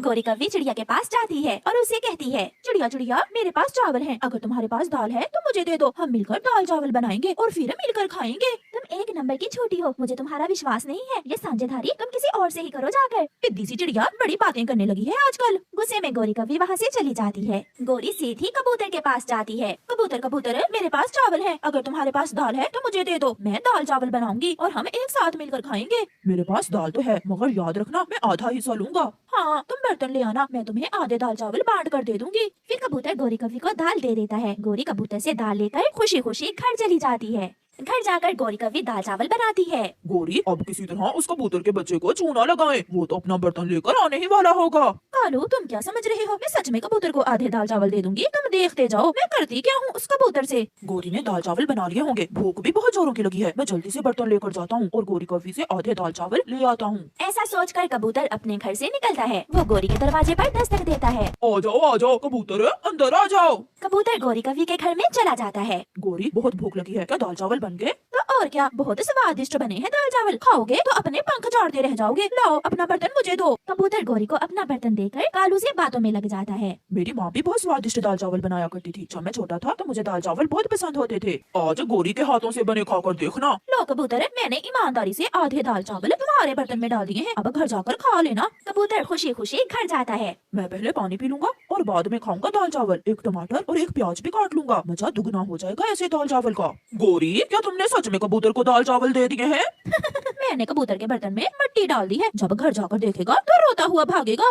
गोरी कौवी चिड़िया के पास जाती है और उसे कहती है, चिड़िया चिड़िया मेरे पास चावल है, अगर तुम्हारे पास दाल है तो मुझे दे दो, हम मिलकर दाल चावल बनाएंगे और फिर मिलकर खाएंगे। तुम एक नंबर की छोटी हो, मुझे तुम्हारा विश्वास नहीं है, ये साझेदारी तुम किसी और से ही करो जाकर। सिद्धी सी चिड़िया बड़ी बातें करने लगी है आजकल। गुस्से में गोरी कौवी वहाँ से चली जाती है। गोरी सीधी कबूतर के पास जाती है। कबूतर कबूतर मेरे पास चावल है, अगर तुम्हारे पास दाल है तो मुझे दे दो, मैं दाल चावल बनाऊंगी और हम एक साथ मिलकर खाएंगे। मेरे पास दाल तो है, मगर याद रखना मैं आधा हिस्सा लूंगा। हाँ तुम बर्तन ले आना, मैं तुम्हें आधे दाल चावल बांट कर दे दूंगी। फिर कबूतर गोरी कौवी को दाल दे देता है। गोरी कबूतर से दाल लेकर खुशी खुशी घर चली जाती है। घर जाकर गोरी कौवी दाल चावल बनाती है। गोरी अब किसी तरह उस कबूतर के बच्चे को चूना लगाए, वो तो अपना बर्तन लेकर आने ही वाला होगा। कालू तुम क्या समझ रहे हो, मैं सच में कबूतर को आधे दाल चावल दे दूंगी, तुम देखते जाओ मैं करती क्या हूँ उस कबूतर से। गोरी ने दाल चावल बना लिए होंगे, भूख भी बहुत जोरों की लगी है, मैं जल्दी से बर्तन लेकर जाता हूँ और गोरी कौवी से आधे दाल चावल ले आता हूँ। ऐसा सोचकर कबूतर अपने घर से निकलता है। वो गोरी के दरवाजे पर दस्तक देता है। आ जाओ कबूतर, अंदर आ जाओ। कबूतर गोरी कौवी के घर में चला जाता है। गोरी बहुत भूख लगी है, क्या दाल चावल बन गए? तो और क्या, बहुत स्वादिष्ट बने हैं दाल चावल, खाओगे तो अपने पंख झाड़ते रह जाओगे, लाओ अपना बर्तन मुझे दो। कबूतर गोरी को अपना बर्तन देकर कालू से बातों में लग जाता है। मेरी माँ भी बहुत स्वादिष्ट दाल चावल बनाया करती थी, जब मैं छोटा था तो मुझे दाल चावल बहुत पसंद होते थे। आज गोरी के हाथों से बने खाकर देखना। लो कबूतर, मैंने ईमानदारी से आधे दाल चावल तुम्हारे बर्तन में डाल दिए हैं, अब घर जाकर खा लेना। कबूतर खुशी खुशी घर जाता है। मैं पहले पानी पी लूंगा और बाद में खाऊंगा दाल चावल, एक टमाटर और एक प्याज भी काट लूंगा, मजा दुगना हो जाएगा ऐसे दाल चावल का। गोरी क्या तुमने सच में कबूतर को दाल चावल दे दिए हैं? मैंने कबूतर के बर्तन में मिट्टी डाल दी है, जब घर जाकर देखेगा तो रोता हुआ भागेगा।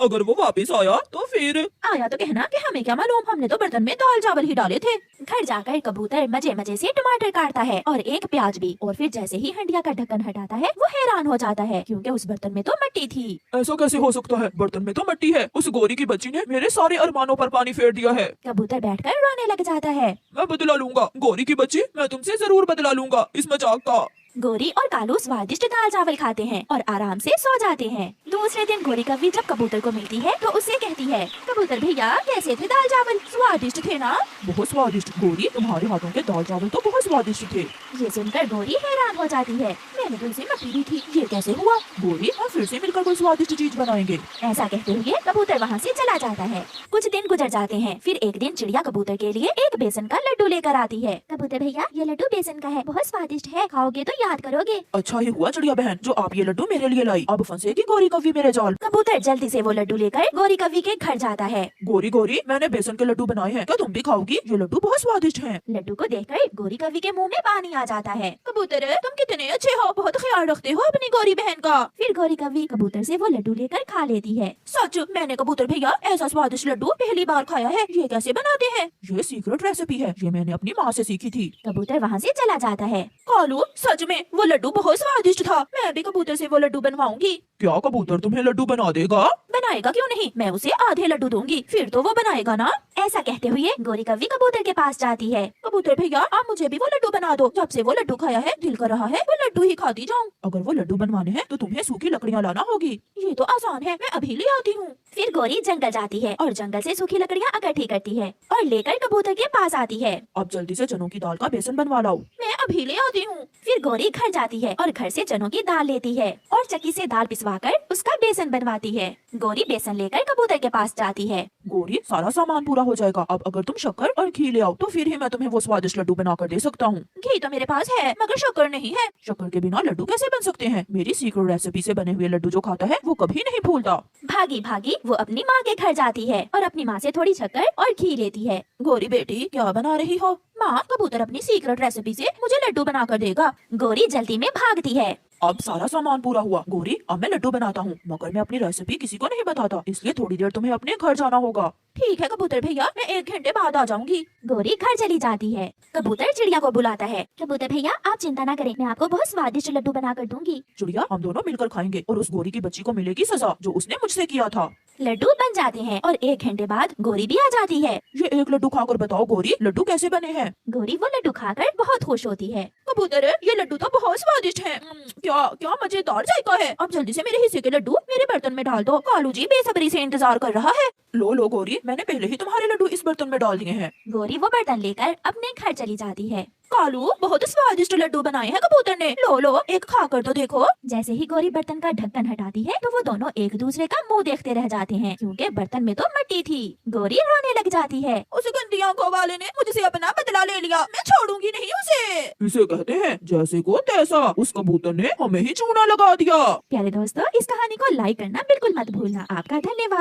अगर वो वापस आया तो फिर? आया तो कहना कि हमें क्या मालूम, हमने तो बर्तन में दाल चावल ही डाले थे। घर जाकर कबूतर मजे मजे से टमाटर काटता है और एक प्याज भी, और फिर जैसे ही हंडिया का ढक्कन हटाता है वो हैरान हो जाता है, क्योंकि उस बर्तन में तो मिट्टी थी। ऐसा कैसे हो सकता है, बर्तन में तो मिट्टी है, उस गोरी की बच्ची ने मेरे सारे अरमानों पर पानी फेर दिया है। कबूतर बैठकर रोने लग जाता है। मैं बदला लूंगा गोरी की बच्ची, मैं तुमसे जरूर बदला लूंगा इस मजाक का। गोरी और कालू स्वादिष्ट दाल चावल खाते हैं और आराम से सो जाते हैं। दूसरे दिन गोरी कौवी जब कबूतर को मिलती है तो उससे कहती है, कबूतर भैया कैसे थे दाल चावल, स्वादिष्ट थे ना? बहुत स्वादिष्ट गोरी, तुम्हारे हाथों के दाल चावल तो बहुत स्वादिष्ट थे। ये सुनकर गोरी हैरान हो जाती है। मैंने तो इसे मिट्टी दी थी, ये कैसे हुआ? गोरी हम फिर से मिलकर कोई स्वादिष्ट चीज बनाएंगे। ऐसा कहते हुए कबूतर वहाँ से चला जाता है। कुछ दिन गुजर जाते हैं। फिर एक दिन चिड़िया कबूतर के लिए एक बेसन का लड्डू लेकर आती है। कबूतर भैया ये लड्डू बेसन का है, बहुत स्वादिष्ट है, खाओगे तो याद करोगे। अच्छा ही हुआ चिड़िया बहन जो आप ये लड्डू मेरे लिए लाई, अब फंसेगी गोरी कौवी मेरे जाल। कबूतर जल्दी से वो लड्डू लेकर गोरी कौवी के घर जाता है। गोरी गोरी मैंने बेसन के लड्डू बनाए हैं, क्या तुम भी खाओगी? ये लड्डू बहुत स्वादिष्ट हैं। लड्डू को देखकर गोरी कौवी के मुंह में पानी आ जाता है। कबूतर तुम कितने अच्छे हो, बहुत ख्याल रखते हो अपनी गोरी बहन का। फिर गोरी कौवी कबूतर से वो लड्डू लेकर खा लेती है। सच, मैंने कबूतर भैया ऐसा स्वादिष्ट लड्डू पहली बार खाया है, ये कैसे बनाते हैं? ये सीक्रेट रेसिपी है, ये मैंने अपनी माँ से सीखी थी। कबूतर वहाँ से चला जाता है। कालू सच में वो लड्डू बहुत स्वादिष्ट था, मैं भी कबूतर से वो लड्डू बनवाऊंगी। क्या कबूतर तुम्हें लड्डू बना देगा? बनाएगा क्यों नहीं, मैं उसे आधे लड्डू दूंगी, फिर तो वो बनाएगा ना। ऐसा कहते हुए गोरी कौवी कबूतर के पास जाती है। कबूतर भैया आप मुझे भी वो लड्डू बना दो, जब से वो लड्डू खाया है दिल कर रहा है वो लड्डू ही खाती जाऊं। अगर वो लड्डू बनवाने हैं तो तुम्हें सूखी लकड़ियाँ लाना होगी। ये तो आसान है, मैं अभी ले आती हूँ। फिर गोरी जंगल जाती है और जंगल से सूखी लकड़ियाँ इकट्ठी करती है और लेकर कबूतर के पास आती है। अब जल्दी से चनों की दाल का बेसन बनवा लाओ। मैं अभी ले आती हूँ। फिर गोरी घर जाती है और घर से चनों की दाल लेती है और चक्की से दाल पिसवाकर उसका बेसन बनवाती है। गोरी बेसन लेकर कबूतर के पास जाती है। गोरी सारा सामान पूरा हो जाएगा, अब अगर तुम शक्कर और घी ले आओ तो फिर ही मैं तुम्हें वो स्वादिष्ट लड्डू बनाकर दे सकता हूँ। घी तो मेरे पास है मगर शक्कर नहीं है। शक्कर के बिना लड्डू कैसे बन सकते हैं? मेरी सीक्रेट रेसिपी से बने हुए लड्डू जो खाता है वो कभी नहीं भूलता। भागी भागी वो अपनी माँ के घर जाती है और अपनी माँ से थोड़ी शक्कर और घी लेती है। गोरी बेटी क्या बना रही हो? माँ कबूतर अपनी सीक्रेट रेसिपी से मुझे लड्डू बनाकर देगा। गोरी जल्दी में भागती है। अब सारा सामान पूरा हुआ गोरी, अब मैं लड्डू बनाता हूँ, मगर मैं अपनी रेसिपी किसी को नहीं बताता, इसलिए थोड़ी देर तुम्हें अपने घर जाना होगा। ठीक है कबूतर भैया, मैं 1 घंटे बाद आ जाऊंगी। गोरी घर चली जाती है। कबूतर चिड़िया को बुलाता है। कबूतर भैया आप चिंता न करें, मैं आपको बहुत स्वादिष्ट लड्डू बना कर दूंगी। चिड़िया हम दोनों मिलकर खाएंगे और उस गोरी की बच्ची को मिलेगी सजा जो उसने मुझसे किया था। लड्डू बन जाते हैं और 1 घंटे बाद गोरी भी आ जाती है। ये एक लड्डू खाकर बताओ गोरी लड्डू कैसे बने हैं? गोरी वो लड्डू खाकर बहुत खुश होती है। कबूतर ये लड्डू तो बहुत स्वादिष्ट है। क्या क्या मजेदार जायका है। अब जल्दी से मेरे हिस्से के लड्डू मेरे बर्तन में डाल दो। कालू जी बेसब्री से इंतजार कर रहा है। लो लो गौरी, मैंने पहले ही तुम्हारे लड्डू इस बर्तन में डाल दिए हैं। गौरी वो बर्तन लेकर अपने घर चली जाती है। कालू बहुत स्वादिष्ट लड्डू बनाए हैं कबूतर ने। लो लो एक खा कर तो देखो। जैसे ही गौरी बर्तन का ढक्कन हटाती है तो वो दोनों एक दूसरे का मुंह देखते रह जाते हैं, क्योंकि बर्तन में तो मिट्टी थी। गौरी रोने लग जाती है। उस गंदी आंखों वाले ने मुझसे अपना बदला ले लिया, मैं छोड़ूंगी नहीं उसे। इसे कहते हैं जैसे को तैसा। उस कबूतर ने हमें ही चूना लगा दिया। प्यारे दोस्तों, इस कहानी को लाइक करना बिल्कुल मत भूलना। आपका धन्यवाद।